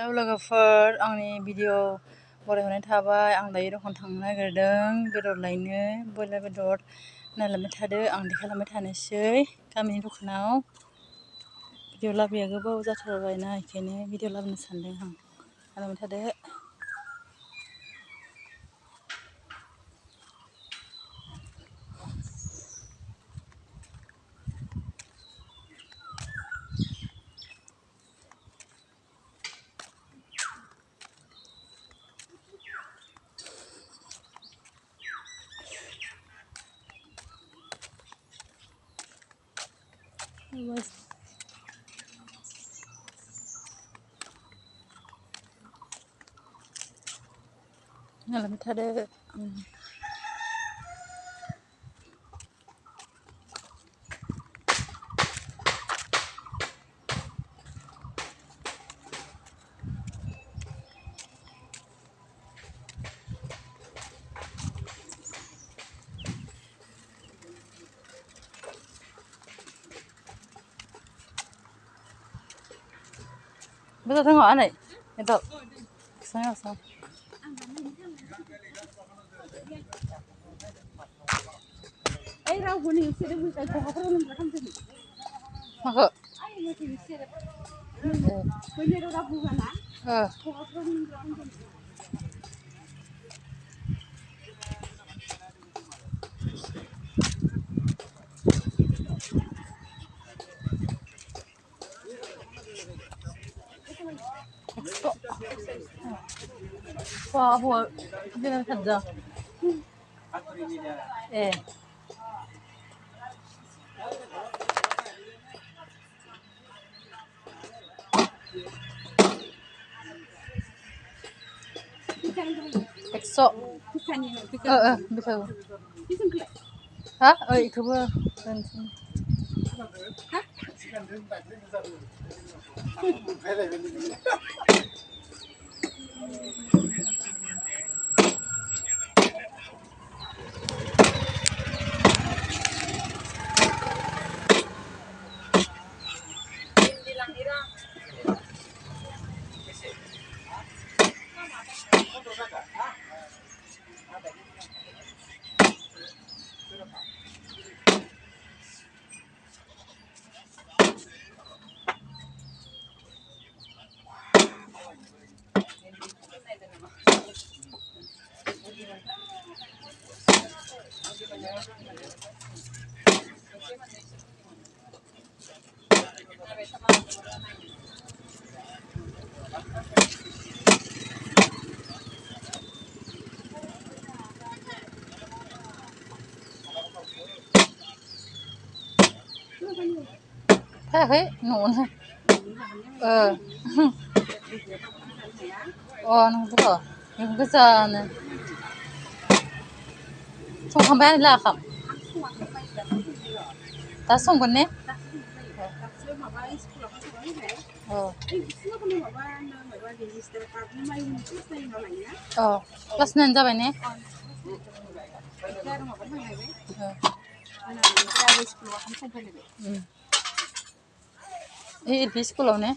Hello लोगोफोर, आंनि video बरायहरनाय थाबाय। आं दायो दखान थांनो नागिरदों बेदर लायनो, ब्रयलार बेदर नायलांबाय थादो। आं देखायलांबाय थानोसै गामिनि दखानाव। भिडिअ लाबोया गोबाव जाथारबायना, बेखायनो भिडिअ लाबोनो सानदों आं। नायलांबाय थादो। नायलांबाय थादो। Bây giờ hỏi này, hiện tại sao là sao? Ai rau của mình sẽ được cái có không được không được. Mà hả? Ai mà thì sẽ được. Bây giờ đâu phụ gần á? Có không được không được. Wow, wow, cái này thật giờ. 백so. Bisa. Hah? Itu bu. Hah? Thế hết, nổn thôi. Nó vừa. Nhưng bây giờ này. Xong không biết là không? Ta xong còn nè. Plus nan ra vậy nè. Ini di sekolah nè.